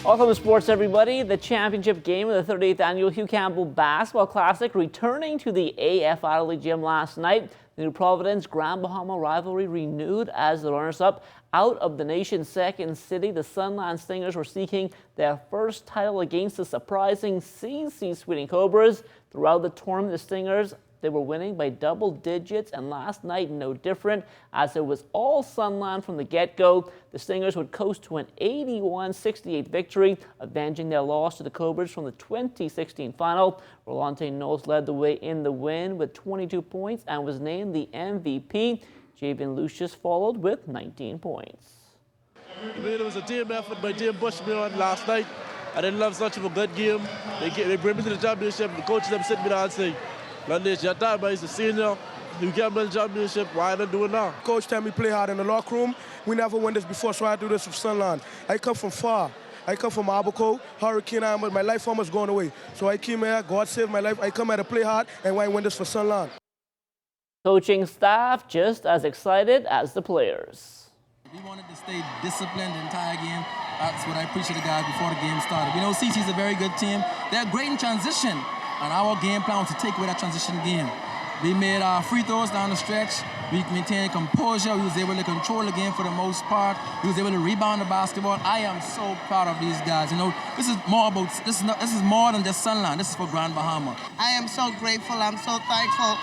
Welcome to sports, everybody. The championship game of the 38th annual Hugh Campbell Basketball Classic returning to the AF Adelaide Gym last night. The New Providence Grand Bahama rivalry renewed as the runners-up out of the nation's second city. The Sunland Stingers were seeking their first title against the surprising CC Sweeting Cobras. Throughout the tournament, the Stingers, they were winning by double digits, and last night no different, as it was all Sunland from the get-go. The Stingers would coast to an 81-68 victory, avenging their loss to the Cobras from the 2016 final. Rolante Knowles led the way in the win with 22 points and was named the MVP. Javian Lucius followed with 19 points. It was a team effort by Team Bushman last night. I didn't love such of a good game. They bring me to the championship. The coach them sitting me down and say, Landesh, your time is the senior. You can't build championship. Why not do it now? Coach tell me play hard in the locker room. We never won this before, so I do this with Sunland. I come from far. I come from Abaco, Hurricane Island. My life almost gone away. So I came here, God saved my life. I come here to play hard, and I win this for Sunland. Coaching staff just as excited as the players. We wanted to stay disciplined the entire game. That's what I preached to the guys before the game started. We know CC's a very good team. They're great in transition, and our game plan was to take away that transition game. We made our free throws down the stretch. We maintained composure. We was able to control the game for the most part. We was able to rebound the basketball. I am so proud of these guys. You know, this is more than just Sunland. This is for Grand Bahama. I am so grateful. I'm so thankful.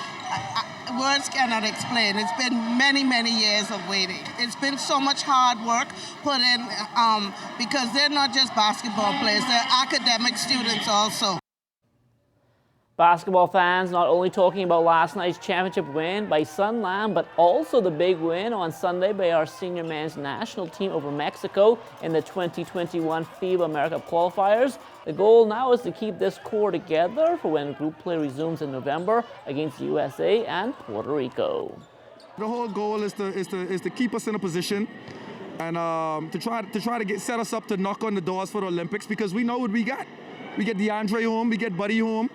Words cannot explain. It's been many, many years of waiting. It's been so much hard work put in because they're not just basketball players, they're academic students also. Basketball fans not only talking about last night's championship win by Sunland, but also the big win on Sunday by our senior men's national team over Mexico in the 2021 FIBA AMERICUP qualifiers. The goal now is to keep this core together for when group play resumes in November against USA and Puerto Rico. The whole goal is to keep us in a position and to try to set us up to knock on the doors for the Olympics, because we know what we got. We get DeAndre home, we get Buddy home.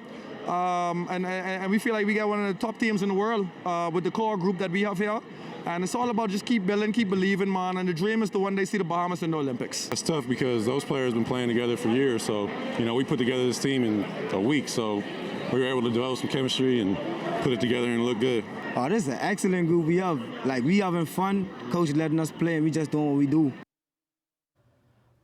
And we feel like we got one of the top teams in the world with the core group that we have here. And it's all about just keep building, keep believing, man. And the dream is to one day see the Bahamas in the Olympics. It's tough because those players have been playing together for years. So, you know, we put together this team in a week. So we were able to develop some chemistry and put it together and look good. Oh, this is an excellent group we have. Like, we having fun. Coach letting us play, and we just doing what we do.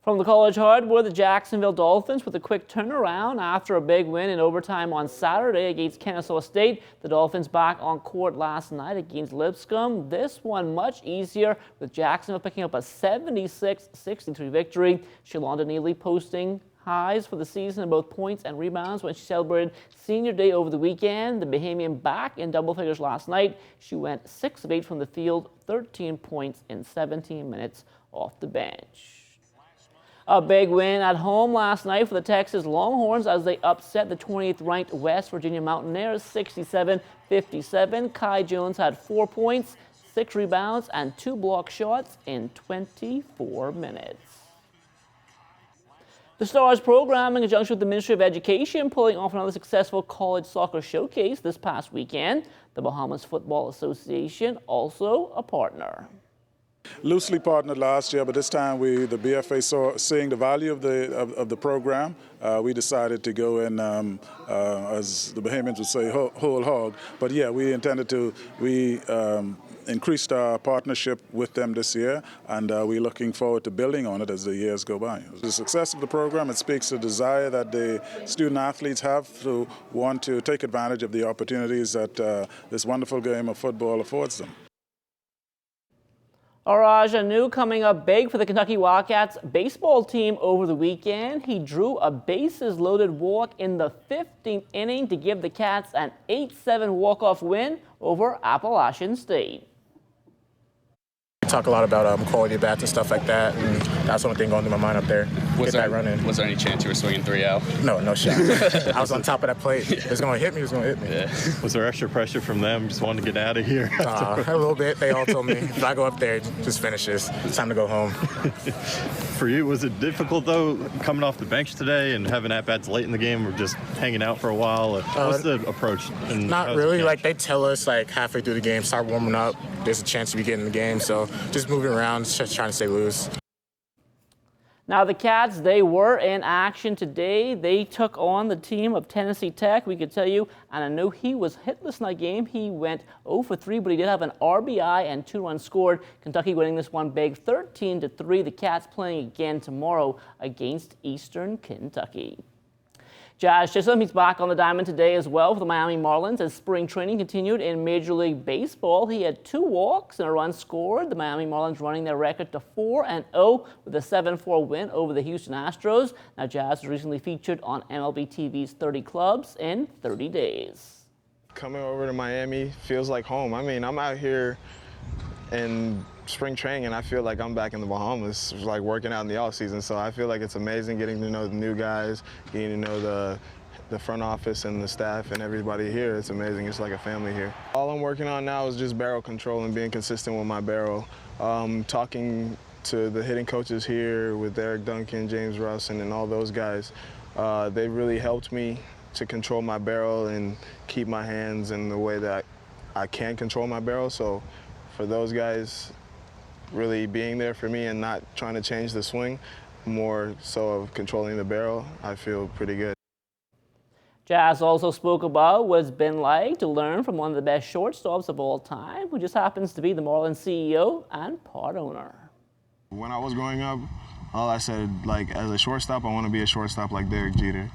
From the college hardwood, the Jacksonville Dolphins with a quick turnaround after a big win in overtime on Saturday against Kennesaw State. The Dolphins back on court last night against Lipscomb. This one much easier, with Jacksonville picking up a 76-63 victory. Shalonda Neely posting highs for the season in both points and rebounds when she celebrated Senior Day over the weekend. The Bahamian back in double figures last night. She went 6 of 8 from the field, 13 points in 17 minutes off the bench. A big win at home last night for the Texas Longhorns as they upset the 28th ranked West Virginia Mountaineers 67-57. Kai Jones had 4 points, 6 rebounds, and 2 block shots in 24 minutes. The Stars program, in conjunction with the Ministry of Education, pulling off another successful college soccer showcase this past weekend. The Bahamas Football Association, also a partner. Loosely partnered last year, but this time the BFA seeing the value of the program, we decided to go in, as the Bahamians would say, whole hog. But yeah, we intended to, we increased our partnership with them this year, and we're looking forward to building on it as the years go by. The success of the program, it speaks to the desire that the student athletes have to want to take advantage of the opportunities that this wonderful game of football affords them. Araj Anu coming up big for the Kentucky Wildcats baseball team over the weekend. He drew a bases-loaded walk in the 15th inning to give the Cats an 8-7 walk-off win over Appalachian State. We talk a lot about quality of bats and stuff like that, and that's the only thing going through my mind up there. Was there any chance you were swinging 3 out? No shot. I was on top of that plate. It was going to hit me, Yeah. Was there extra pressure from them, just wanting to get out of here? A little bit. They all told me, if I go up there, just finish this. It's time to go home. For you, was it difficult, though, coming off the bench today and having at-bats late in the game or just hanging out for a while? What's the approach? Not really. Like, they tell us, like, halfway through the game, start warming up. There's a chance to be getting in the game, so just moving around, just trying to stay loose. Now the Cats, they were in action today. They took on the team of Tennessee Tech. We could tell you, and I know he was hitless in that game. He went 0 for 3, but he did have an RBI and 2 runs scored. Kentucky winning this one big, 13-3. The Cats playing again tomorrow against Eastern Kentucky. Jazz Chisholm, he's back on the diamond today as well for the Miami Marlins as spring training continued in Major League Baseball. He had 2 walks and a run scored. The Miami Marlins running their record to 4-0 with a 7-4 win over the Houston Astros. Now Jazz was recently featured on MLB TV's 30 Clubs in 30 Days. Coming over to Miami feels like home. I mean, I'm out here in spring training and I feel like I'm back in the Bahamas, like working out in the off season. So I feel like it's amazing getting to know the new guys, getting to know the front office and the staff and everybody here. It's amazing. It's like a family here. All I'm working on now is just barrel control and being consistent with my barrel. Talking to the hitting coaches here with Eric Duncan, James Russ, and all those guys, they really helped me to control my barrel and keep my hands in the way that I can control my barrel. So for those guys really being there for me and not trying to change the swing, more so of controlling the barrel, I feel pretty good. Jazz also spoke about what it's been like to learn from one of the best shortstops of all time, who just happens to be the Marlins CEO and part owner. When I was growing up, all I said, like, as a shortstop, I want to be a shortstop like Derek Jeter.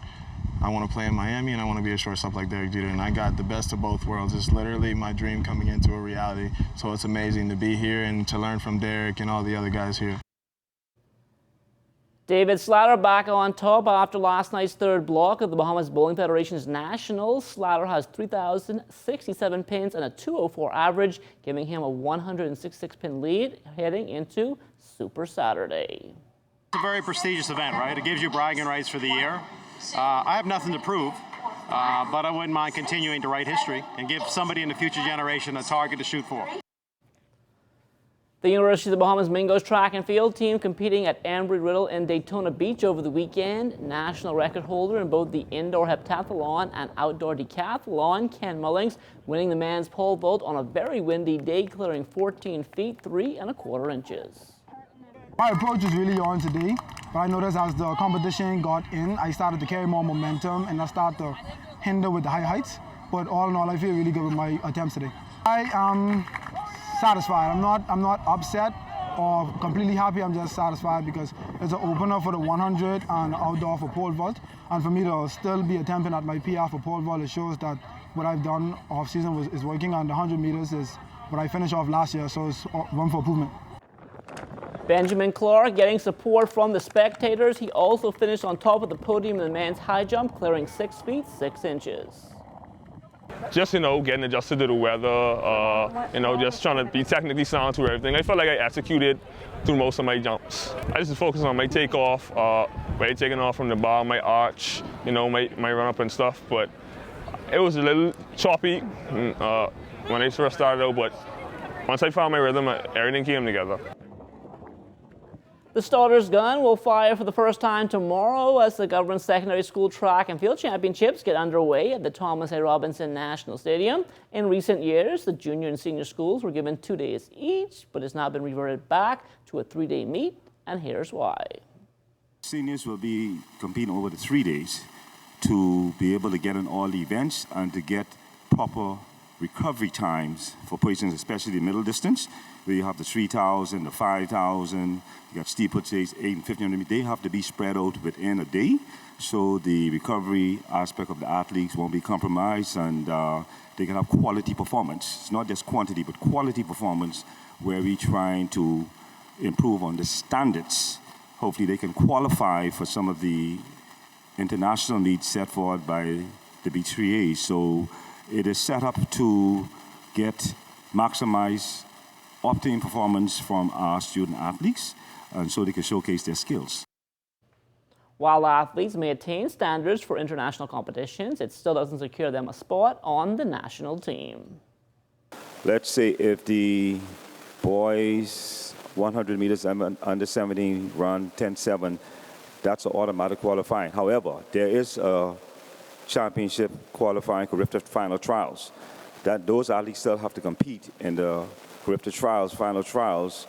I want to play in Miami and I want to be a shortstop like Derek Jeter, and I got the best of both worlds. It's literally my dream coming into a reality. So it's amazing to be here and to learn from Derek and all the other guys here. David Slater back on top after last night's third block of the Bahamas Bowling Federation's Nationals. Slater has 3,067 pins and a 204 average, giving him a 166 pin lead heading into Super Saturday. It's a very prestigious event, right? It gives you bragging rights for the year. I have nothing to prove, but I wouldn't mind continuing to write history and give somebody in the future generation a target to shoot for. The University of the Bahamas Mingos track and field team competing at Embry-Riddle in Daytona Beach over the weekend. National record holder in both the indoor heptathlon and outdoor decathlon, Ken Mullings, winning the men's pole vault on a very windy day, clearing 14 feet, 3 1/4 inches. My approach is really on today, but I noticed as the competition got in, I started to carry more momentum and I started to hinder with the high heights. But all in all, I feel really good with my attempts today. I am satisfied. I'm not upset or completely happy. I'm just satisfied because it's an opener for the 100 and outdoor for pole vault. And for me to still be attempting at my PR for pole vault, it shows that what I've done off season is working, and the 100 meters is what I finished off last year, so it's room for improvement. Benjamin Clark getting support from the spectators. He also finished on top of the podium in the men's high jump, clearing 6 feet, 6 inches. Just, getting adjusted to the weather, just trying to be technically sound through everything. I felt like I executed through most of my jumps. I just focused on my takeoff, right, taking off from the bar, my arch, my run up and stuff. But it was a little choppy when I first started out, but once I found my rhythm, everything came together. The starter's gun will fire for the first time tomorrow as the government secondary school track and field championships get underway at the Thomas A. Robinson National Stadium. In recent years, the junior and senior schools were given 2 days each, but it's now been reverted back to a 3-day meet, and here's why. Seniors will be competing over the 3 days to be able to get in all the events and to get proper recovery times for persons, especially the middle distance, where you have the 3,000, the 5,000, you got steeplechase, 8 and 1,500. They have to be spread out within a day, so the recovery aspect of the athletes won't be compromised, and they can have quality performance. It's not just quantity, but quality performance, where we're trying to improve on the standards. Hopefully they can qualify for some of the international meets set forward by the B3A. So it is set up to maximize optimum performance from our student athletes, and so they can showcase their skills. While athletes may attain standards for international competitions, it still doesn't secure them a spot on the national team. Let's say if the boys 100 meters under 17 run 10.7, that's an automatic qualifying. However, there is a championship qualifying for final trials. Those athletes still have to compete in the final trials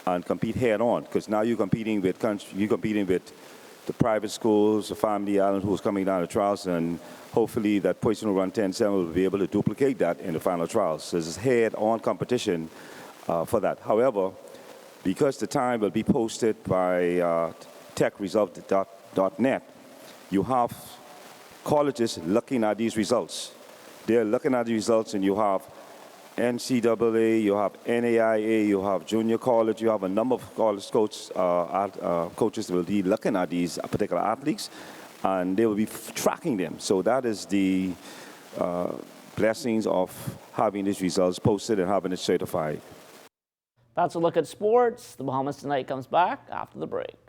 and compete head on, because now you're competing with the private schools, the Family Island who's coming down to trials, and hopefully that person who run 10-7 will be able to duplicate that in the final trials. So this is head-on competition for that. However, because the time will be posted by techresult.net, you have colleges looking at these results. They're looking at the results, and you have NCAA, you have NAIA, you have junior college, you have a number of college coaches that will be looking at these particular athletes, and they will be tracking them. So that is the blessings of having these results posted and having it certified. That's a look at sports. The Bahamas Tonight comes back after the break.